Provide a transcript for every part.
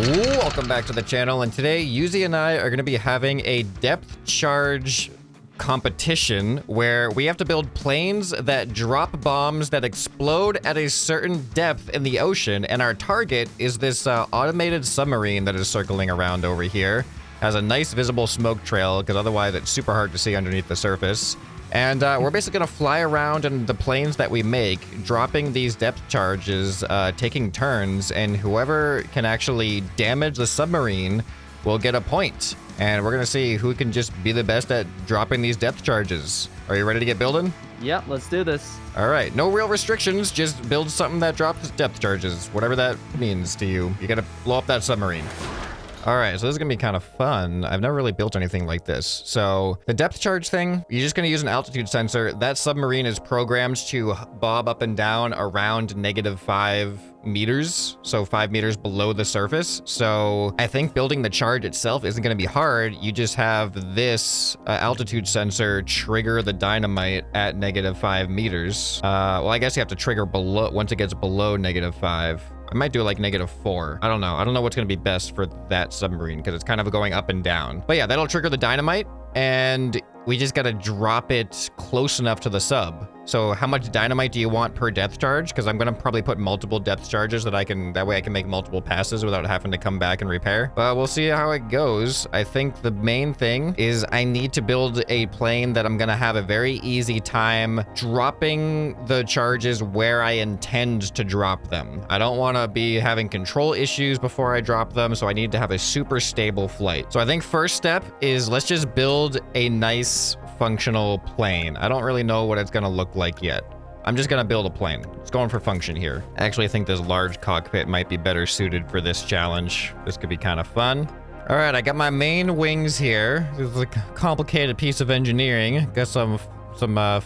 Ooh, welcome back to the channel, and today Yuzi and I are going to be having a depth charge competition where we have to build planes that drop bombs that explode at a certain depth in the ocean, and our target is this automated submarine that is circling around over here. Has a nice visible smoke trail, because otherwise it's super hard to see underneath the surface. And we're basically going to fly around in the planes that we make, dropping these depth charges, taking turns, and whoever can actually damage the submarine will get a point. And we're going to see who can just be the best at dropping these depth charges. Are you ready to get building? Yep, let's do this. All right, no real restrictions, just build something that drops depth charges, whatever that means to you. You got to blow up that submarine. All right, so this is gonna be kind of fun. I've never really built anything like this. So the depth charge thing, you're just gonna use an altitude sensor. That submarine is programmed to bob up and down around -5 meters, so 5 meters below the surface. So I think building the charge itself isn't gonna be hard. You just have this altitude sensor trigger the dynamite at -5 meters. Well, I guess you have to trigger below once it gets below -5. I might do like -4. I don't know. I don't know what's going to be best for that submarine because it's kind of going up and down. But yeah, that'll trigger the dynamite, and we just got to drop it close enough to the sub. So how much dynamite do you want per depth charge? Because I'm going to probably put multiple depth charges that way I can make multiple passes without having to come back and repair. But we'll see how it goes. I think the main thing is I need to build a plane that I'm going to have a very easy time dropping the charges where I intend to drop them. I don't want to be having control issues before I drop them, so I need to have a super stable flight. So I think first step is let's just build a nice functional plane. I don't really know what it's going to look like yet. I'm just going to build a plane. It's going for function here. I actually think this large cockpit might be better suited for this challenge. This could be kind of fun. All right, I got my main wings here. This is a complicated piece of engineering. Got some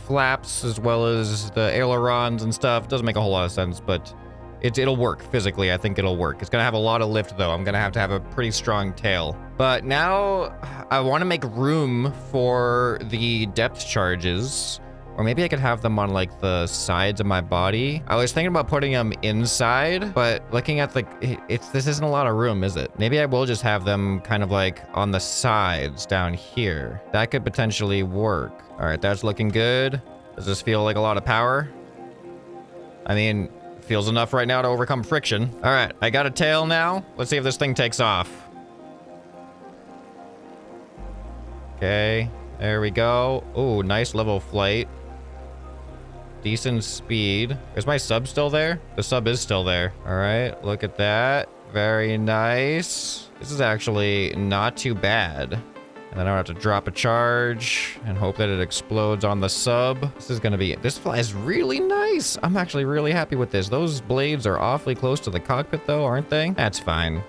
flaps as well as the ailerons and stuff. Doesn't make a whole lot of sense, but it'll work physically. I think it'll work. It's gonna have a lot of lift though. I'm gonna have a pretty strong tail. But now I want to make room for the depth charges, or maybe I could have them on like the sides of my body. I was thinking about putting them inside, but looking at this isn't a lot of room, is it? Maybe I will just have them kind of like on the sides down here. That could potentially work. All right, that's looking good. Does this feel like a lot of power? I mean, feels enough right now to overcome friction. All right, I got a tail now. Let's see if this thing takes off. Okay, there we go. Ooh, nice level flight. Decent speed. Is my sub still there? The sub is still there. All right, look at that. Very nice. This is actually not too bad. And then I don't have to drop a charge and hope that it explodes on the sub. This flies really nice. I'm actually really happy with this. Those blades are awfully close to the cockpit though, aren't they? That's fine.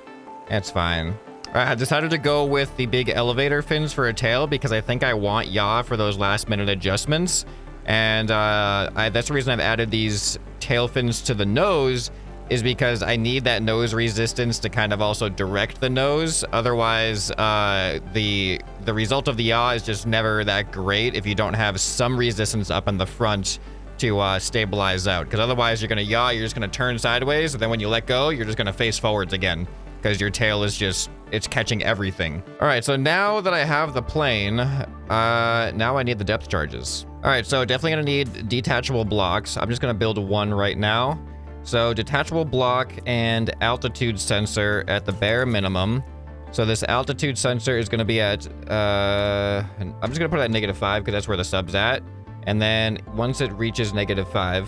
That's fine. All right, I decided to go with the big elevator fins for a tail because I think I want yaw for those last minute adjustments. And that's the reason I've added these tail fins to the nose, is because I need that nose resistance to kind of also direct the nose. Otherwise, the result of the yaw is just never that great if you don't have some resistance up in the front to stabilize out. Because otherwise you're gonna yaw, you're just gonna turn sideways, and then when you let go, you're just gonna face forwards again because your tail is it's catching everything. All right, so now that I have the plane, now I need the depth charges. All right, so definitely gonna need detachable blocks. I'm just gonna build one right now. So detachable block and altitude sensor at the bare minimum. So this altitude sensor is going to be at, I'm just going to put it at -5 because that's where the sub's at. And then once it reaches -5,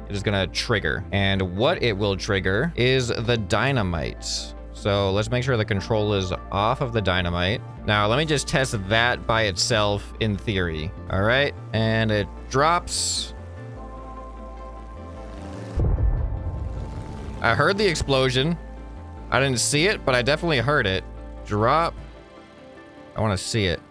it is going to trigger. And what it will trigger is the dynamite. So let's make sure the control is off of the dynamite. Now let me just test that by itself in theory. All right, and it drops. I heard the explosion. I didn't see it, but I definitely heard it. Drop. I want to see it.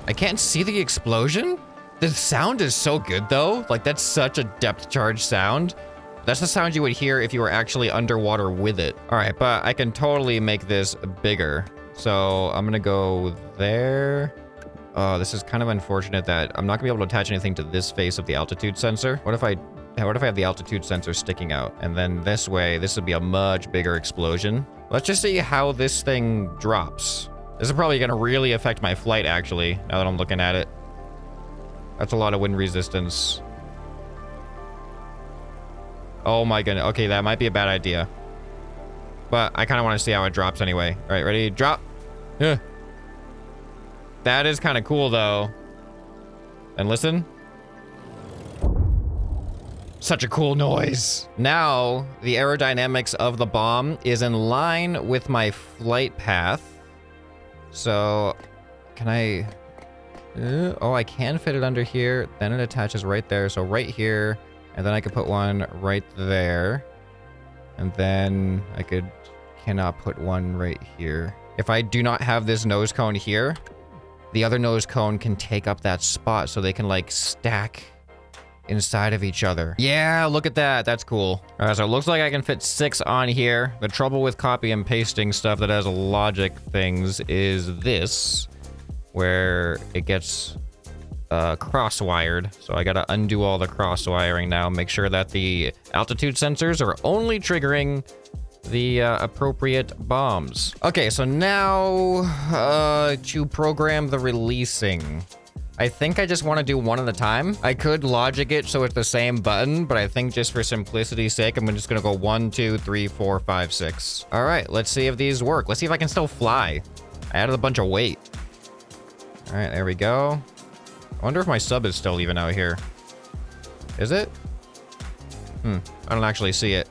I can't see the explosion? The sound is so good though. Like that's such a depth charge sound. That's the sound you would hear if you were actually underwater with it. All right, but I can totally make this bigger. So I'm gonna go there. Oh, this is kind of unfortunate that I'm not gonna be able to attach anything to this face of the altitude sensor. What if I what if I have the altitude sensor sticking out? And then this way, this would be a much bigger explosion. Let's just see how this thing drops. This is probably gonna really affect my flight, actually, now that I'm looking at it. That's a lot of wind resistance. Oh my goodness. Okay, that might be a bad idea. But I kind of want to see how it drops anyway. All right, ready? Drop. Yeah. That is kind of cool, though. And listen. Such a cool noise. Now, the aerodynamics of the bomb is in line with my flight path. So, can I... oh, I can fit it under here. Then it attaches right there. So right here. And then I could put one right there. And then I cannot put one right here. If I do not have this nose cone here, the other nose cone can take up that spot so they can like stack inside of each other. Yeah, look at that. That's cool. All right, so it looks like I can fit 6 on here. The trouble with copy and pasting stuff that has logic things is this, where it gets cross-wired. So I gotta undo all the cross-wiring now, make sure that the altitude sensors are only triggering the appropriate bombs. Okay, so now to program the releasing. I think I just want to do one at a time. I could logic it so it's the same button, but I think just for simplicity's sake, I'm just gonna go 1, 2, 3, 4, 5, 6. All right, let's see if these work. Let's see if I can still fly. I added a bunch of weight. All right, there we go. I wonder if my sub is still even out here. Is it? I don't actually see it.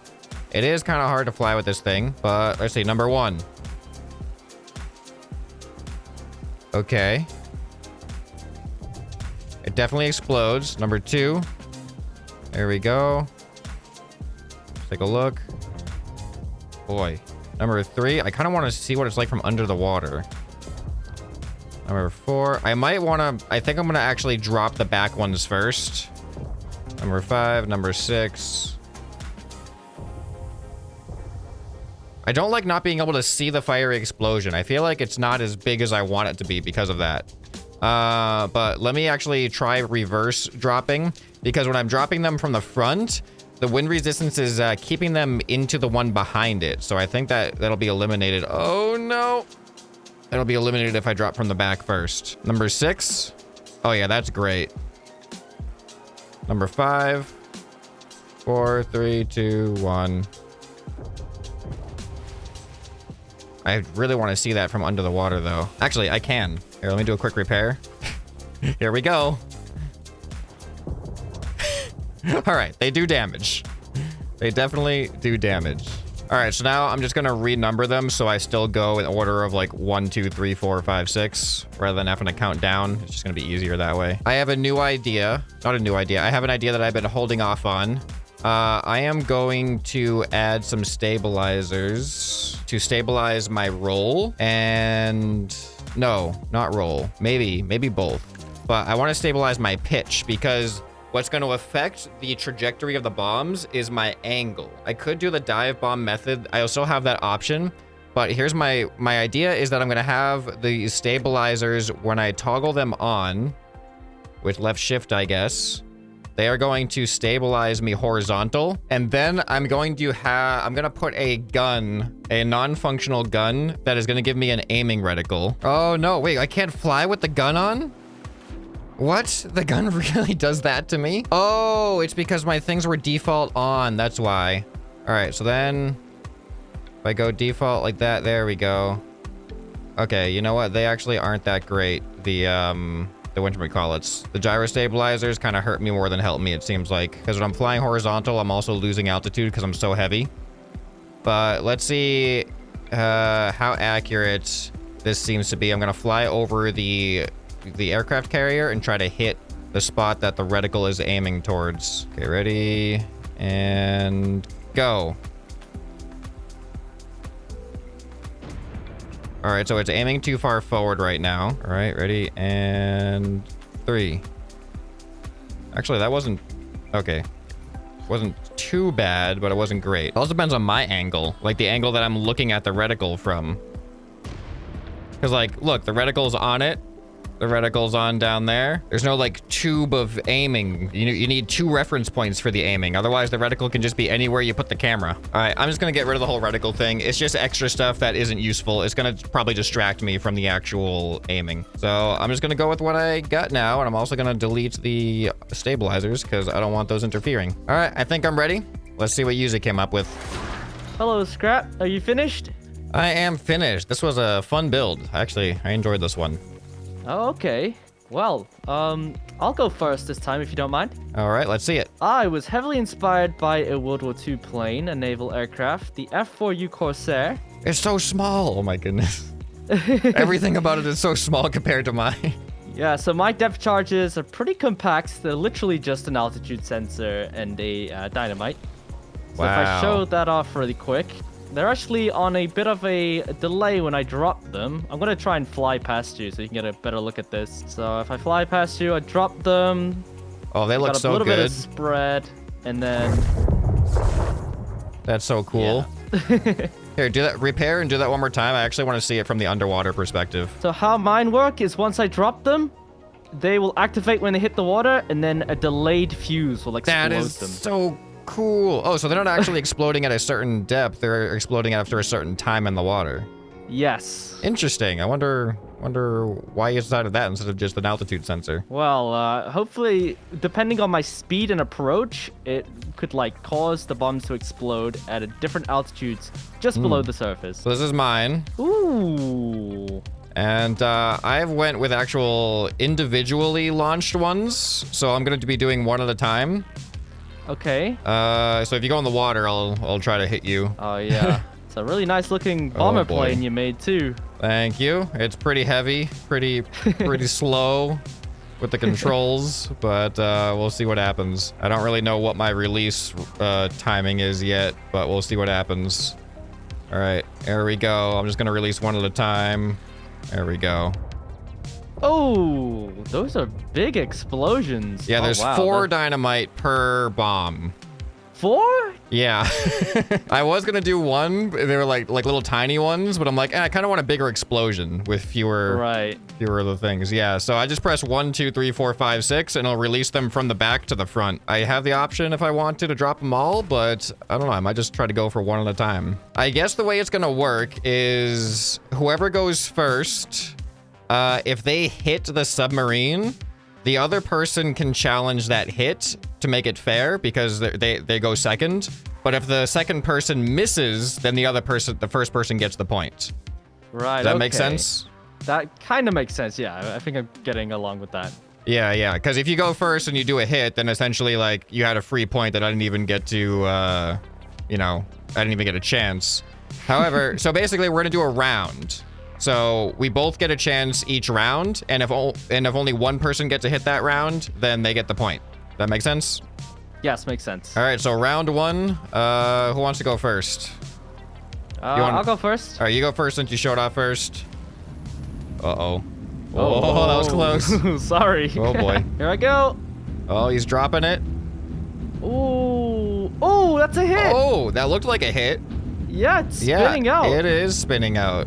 It is kind of hard to fly with this thing, but let's see, number 1. Okay. It definitely explodes. Number 2. There we go. Let's take a look. Boy. Number 3. I kind of want to see what it's like from under the water. Number 4. I might want to... I think I'm going to actually drop the back ones first. Number 5. Number 6. I don't like not being able to see the fiery explosion. I feel like it's not as big as I want it to be because of that. But let me actually try reverse dropping, because when I'm dropping them from the front, the wind resistance is keeping them into the one behind it. So I think that'll be eliminated. Oh no. It'll be eliminated if I drop from the back first. Number 6. Oh yeah, that's great. Number 5. 4, 3, 2, 1. I really want to see that from under the water, though. Actually, I can. Here, let me do a quick repair. Here we go. All right, they do damage. They definitely do damage. All right, so now I'm just going to renumber them so I still go in order of like 1, 2, 3, 4, 5, 6, rather than having to count down. It's just going to be easier that way. I have a new idea. Not a new idea. I have an idea that I've been holding off on. I am going to add some stabilizers to stabilize my roll, and no, not roll. Maybe both. But I want to stabilize my pitch, because what's going to affect the trajectory of the bombs is my angle. I could do the dive bomb method. I also have that option, but here's my idea is that I'm going to have the stabilizers when I toggle them on with left shift, I guess. They are going to stabilize me horizontal, and then I'm going to put a gun, a non-functional gun that is going to give me an aiming reticle. Oh no, wait, I can't fly with the gun on? What? The gun really does that to me? Oh, it's because my things were default on, that's why. All right, so then if I go default like that, there we go. Okay, you know what? They actually aren't that great. The whatchamacallits. The gyro stabilizers kind of hurt me more than help me, it seems like. Because when I'm flying horizontal, I'm also losing altitude because I'm so heavy. But let's see how accurate this seems to be. I'm going to fly over the aircraft carrier and try to hit the spot that the reticle is aiming towards. Okay, ready? And go. All right, so it's aiming too far forward right now. All right, ready, and 3. Actually, that wasn't... Okay. Wasn't too bad, but it wasn't great. It also depends on my angle, like the angle that I'm looking at the reticle from. Because, like, look, the reticle's on it, The reticle's on down there. There's no like tube of aiming. You need 2 reference points for the aiming. Otherwise, the reticle can just be anywhere you put the camera. All right, I'm just gonna get rid of the whole reticle thing. It's just extra stuff that isn't useful. It's gonna probably distract me from the actual aiming. So I'm just gonna go with what I got now, and I'm also gonna delete the stabilizers because I don't want those interfering. All right, I think I'm ready. Let's see what Yuzi came up with. Hello, Scrap. Are you finished? I am finished. This was a fun build. Actually, I enjoyed this one. Oh, okay. Well, I'll go first this time if you don't mind. All right, let's see it. I was heavily inspired by a World War II plane, a naval aircraft, the F-4U Corsair. It's so small. Oh my goodness. Everything about it is so small compared to mine. Yeah, so my depth charges are pretty compact. They're literally just an altitude sensor and a dynamite. So Wow. if I show that off really quick, they're actually on a bit of a delay when I drop them. I'm going to try and fly past you so you can get a better look at this. So if I fly past you, I drop them. Oh, they look so got a little bit good. of spread, and then... That's so cool. Yeah. Here, do that. Repair and do that one more time. I actually want to see it from the underwater perspective. So how mine work is once I drop them, they will activate when they hit the water, and then a delayed fuse will explode That is them. so cool. Oh, so they're not actually exploding at a certain depth. They're exploding after a certain time in the water. Yes. Interesting. I wonder why you decided that instead of just an altitude sensor. Well, hopefully, depending on my speed and approach, it could like cause the bombs to explode at a different altitudes just below the surface. So this is mine. Ooh. And I went with actual individually launched ones. So I'm going to be doing one at a time. Okay. So if you go in the water, I'll try to hit you. Oh, yeah. It's a really nice looking bomber plane you made, too. Thank you. It's pretty heavy, pretty slow with the controls, but we'll see what happens. I don't really know what my release timing is yet, but we'll see what happens. All right, there we go. I'm just gonna release one at a time. There we go. Oh, those are big explosions. Yeah, Oh, there's wow, 4 dynamite per bomb. 4? Yeah. I was gonna do one. They were like little tiny ones, but I'm like, I kind of want a bigger explosion with fewer of the things. Yeah, so I just press 1, 2, 3, 4, 5, 6, and it'll release them from the back to the front. I have the option if I want to drop them all, but I don't know. I might just try to go for one at a time. I guess the way it's gonna work is whoever goes first, if they hit the submarine, the other person can challenge that hit to make it fair because they go second. But if the second person misses, then the first person gets the point. Right. Does that make sense? That kind of makes sense. Yeah, I think I'm getting along with that. Yeah. Because if you go first and you do a hit, then essentially like you had a free point that I didn't even get to, I didn't even get a chance. However, so basically we're gonna do a round. So we both get a chance each round, and if only one person gets to hit that round, then they get the point. That make sense? Yes, makes sense. All right, so round 1, who wants to go first? I'll go first. All right, you go first since you showed off first. Uh-oh. Oh, that was close. Sorry. Oh, boy. Here I go. Oh, he's dropping it. Ooh. Oh, that's a hit. Oh, that looked like a hit. Yeah, it's spinning out. It is spinning out.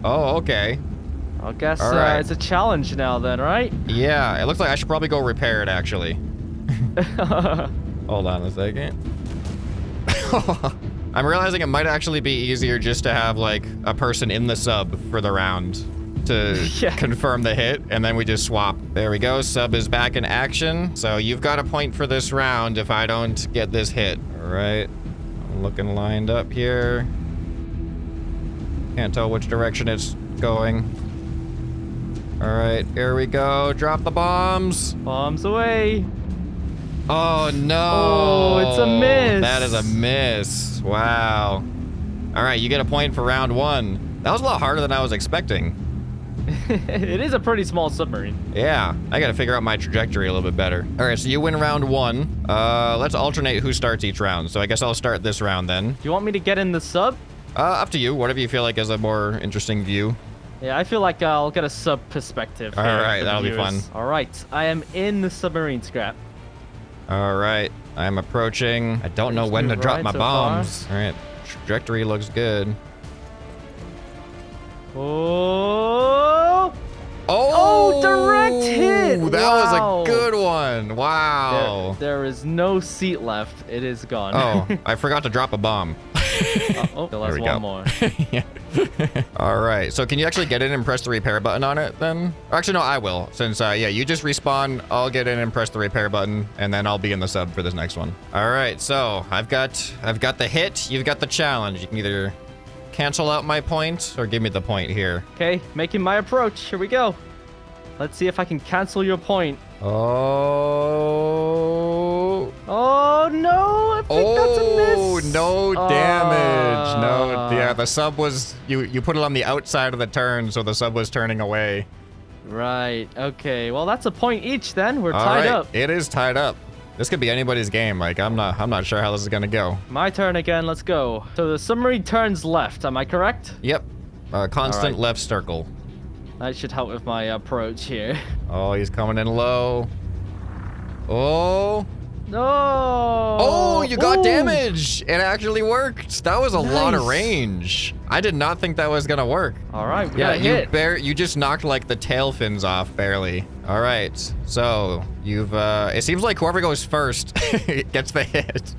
Oh, okay. I guess All right. it's a challenge now then, right? Yeah, it looks like I should probably go repair it, actually. Hold on a second. I'm realizing it might actually be easier just to have, like, a person in the sub for the round to confirm the hit, and then we just swap. There we go. Sub is back in action. So you've got a point for this round if I don't get this hit. All right. I'm looking lined up here. Can't tell which direction it's going. All right, here we go. Drop the bombs. Bombs away. Oh, no. Oh, it's a miss. That is a miss. Wow. All right, you get a point for round 1. That was a lot harder than I was expecting. It is a pretty small submarine. Yeah, I got to figure out my trajectory a little bit better. All right, so you win round 1. Let's alternate who starts each round. So I guess I'll start this round then. Do you want me to get in the sub? Up to you. Whatever you feel like is a more interesting view. Yeah, I feel like I'll get a sub perspective. All right, that'll be fun. All right, I am in the submarine, Scrap. All right, I'm approaching. I don't know when to drop my bombs. All right, trajectory looks good. Oh! Oh! Oh, direct hit. That Wow. was a good one. Wow. There is no seat left. It is gone. Oh, I forgot to drop a bomb. Oh, there was we one go. more. Yeah. All right. So can you actually get in and press the repair button on it then? Or actually, no, I will. Since, yeah, you just respawn. I'll get in and press the repair button, and then I'll be in the sub for this next one. All right. So I've got the hit. You've got the challenge. You can either cancel out my point or give me the point here. Okay, making my approach. Here we go. Let's see if I can cancel your point. Oh. Oh, no. I think that's a miss. No damage. No. Yeah, the sub was... You put it on the outside of the turn, so the sub was turning away. Right. Okay. Well, that's a point each then. We're All tied right, up. It is tied up. This could be anybody's game. Like, I'm not sure how this is gonna go. My turn again. Let's go. So the submarine turns left. Am I correct? Yep. Constant right. left circle. That should help with my approach here. Oh, he's coming in low. Oh. No. Oh, you got Ooh. damage. It actually worked. That was a lot of Nice. range. I did not think that was gonna work. All right. We Yeah, got a hit. you just knocked like the tail fins off barely. All right, so you've it seems like whoever goes first gets the hit.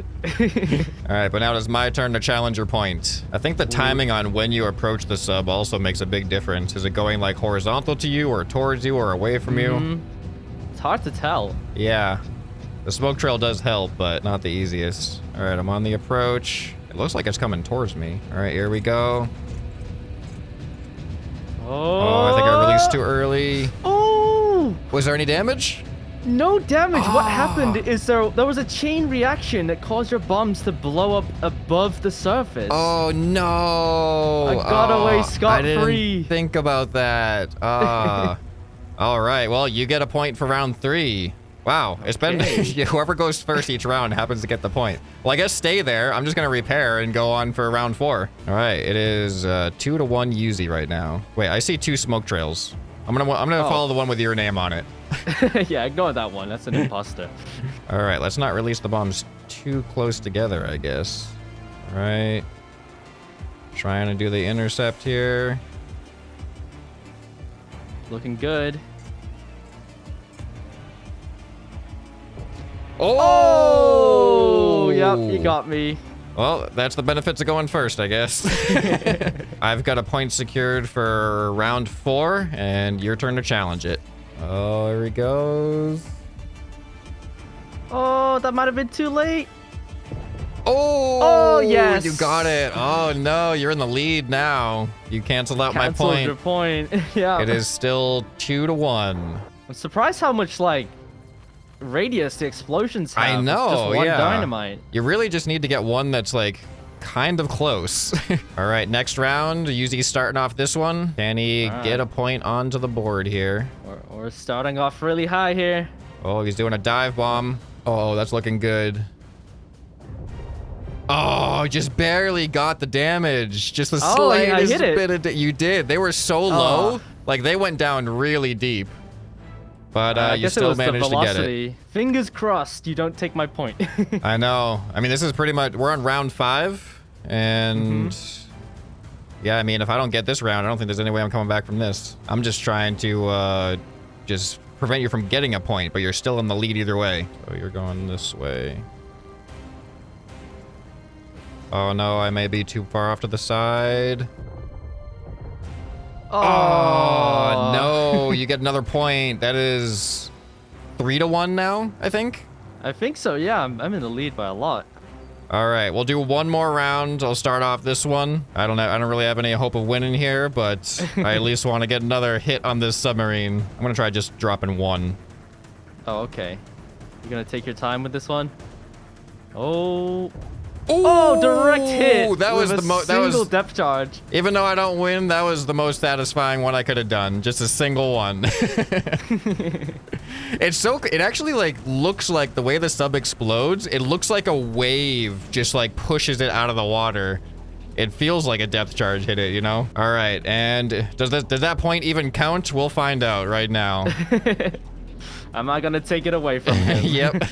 All right, but now it's my turn to challenge your point. I think the timing on when you approach the sub also makes a big difference. Is it going like horizontal to you or towards you or away from you? It's hard to tell. Yeah, the smoke trail does help, but not the easiest. All right, I'm on the approach. It looks like it's coming towards me. All right, here we go. Oh, I think I released too early. Oh, Was there any damage? no damage. What Ah. happened is there was a chain reaction that caused your bombs to blow up above the surface. Oh no! I got away I scot-free. didn't think about that. All right. Well, you get a point for round 3. Wow, it's been whoever goes first each round happens to get the point. Well, I guess stay there. I'm just gonna repair and go on for round 4. All right, it is 2-1 Yuzi right now. Wait, I see 2 smoke trails. I'm gonna follow the one with your name on it. Yeah, ignore that one. That's an imposter. All right, let's not release the bombs too close together, I guess. All right. Trying to do the intercept here. Looking good. Oh! Yep, you got me. Well, that's the benefits of going first, I guess. I've got a point secured for round 4, and your turn to challenge it. Oh, here he goes. Oh, that might have been too late. Oh, yes. You got it. Oh, no, you're in the lead now. You canceled out Canceled my your point. point. Yeah. It is still 2-1. I'm surprised how much, like, radius the explosions have. I It's know, just one yeah. dynamite. You really just need to get one that's like kind of close. All right, next round. Yuzi's starting off this one. Can he get a point onto the board here? We're starting off really high here. Oh, he's doing a dive bomb. Oh, that's looking good. Oh, just barely got the damage. Just the I slightest hit it. bit of you did. They were so low. Like they went down really deep. But I you guess still it was the managed to get it. velocity. Fingers crossed you don't take my point. I know. I mean, this is pretty much, we're on round 5, and yeah, I mean, if I don't get this round, I don't think there's any way I'm coming back from this. I'm just trying to just prevent you from getting a point, but you're still in the lead either way. So you're going this way. Oh no, I may be too far off to the side. Oh no, you get another point. That is 3-1 now, I think. I think so, yeah. I'm in the lead by a lot. All right, we'll do one more round. I'll start off this one. I don't really have any hope of winning here, but I at least want to get another hit on this submarine. I'm gonna try just dropping 1. Oh, okay. You're gonna take your time with this one? Oh. Ooh, Oh, direct hit. That was with the a most. That single was depth charge. even though I don't win, that was the most satisfying one I could have done. Just a single one. It actually like looks like the way the sub explodes. It looks like a wave just like pushes it out of the water. It feels like a depth charge hit it, you know? All right, and does that point even count? We'll find out right now. I'm not gonna take it away from him. Yep.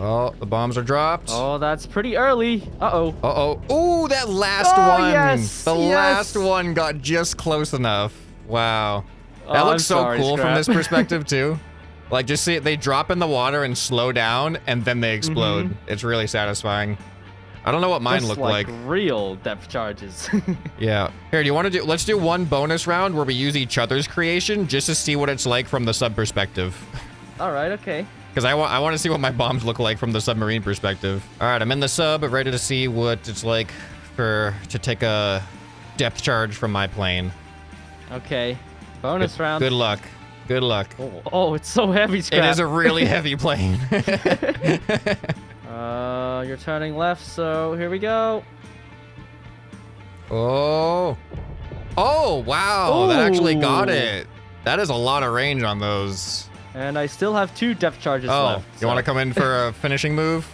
Oh, the bombs are dropped. Oh, that's pretty early. Uh-oh. Uh-oh. Ooh, that last Oh, one. yes, The yes. last one got just close enough. Wow. Oh, That I'm looks so sorry, cool from Scrap. this perspective too. Like just see it, they drop in the water and slow down and then they explode. It's really satisfying. I don't know what mine Just look like. real depth charges. Yeah. Here, do you want to let's do one bonus round where we use each other's creation just to see what it's like from the sub perspective. All right, okay. Because I want to see what my bombs look like from the submarine perspective. All right, I'm in the sub, ready to see what it's like to take a depth charge from my plane. Okay. Bonus round. Good luck. Good luck. Oh, it's so heavy, Scrap. It is a really heavy plane. You're turning left, so here we go. Oh. Oh, wow. That actually got Ooh. it. That is a lot of range on those. And I still have 2 depth charges left. You want to come in for a finishing move?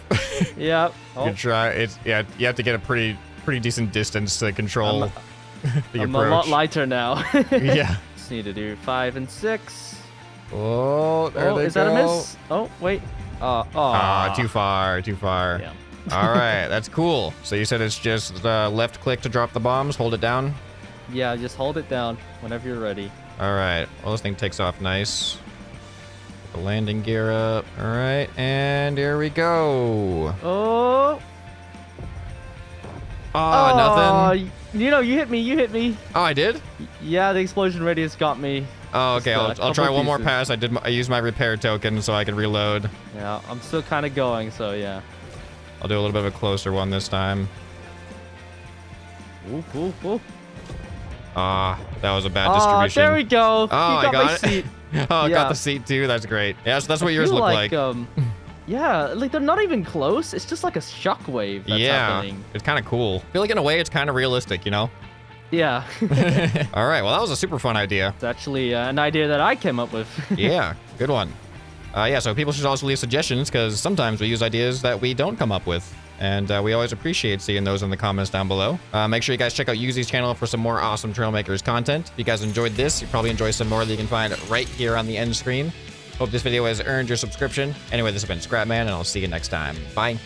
Yep. You try. Yeah, you have to get a pretty decent distance to control the I'm approach. a lot lighter now. Yeah. Just need to do 5 and 6. Oh, there they is go. that a miss? Oh, wait. Too far. Yeah. All right, that's cool. So you said it's just left click to drop the bombs, hold it down? Yeah, just hold it down whenever you're ready. All right, well, this thing takes off nice. Put the landing gear up. All right, and here we go. Oh, Nothing. You hit me. Oh, I did? Yeah, the explosion radius got me. Oh, okay, Just, I'll try couple one more pieces. pass. I used my repair token so I can reload. Yeah, I'm still kind of going, so yeah. I'll do a little bit of a closer one this time. Ooh. That was a bad distribution. There we go. Oh, you I got my it. seat. I Yeah. got the seat too. That's great. Yeah, so that's what I yours feel look like. Yeah, like they're not even close. It's just like a shockwave that's happening. It's kind of cool. I feel like in a way it's kind of realistic, you know? Yeah. All right, well, that was a super fun idea. It's actually an idea that I came up with. Yeah, good one. Yeah, so people should also leave suggestions because sometimes we use ideas that we don't come up with. And we always appreciate seeing those in the comments down below. Make sure you guys check out Yuzi's channel for some more awesome Trailmakers content. If you guys enjoyed this, you probably enjoy some more that you can find right here on the end screen. Hope this video has earned your subscription. Anyway, this has been ScrapMan, and I'll see you next time. Bye.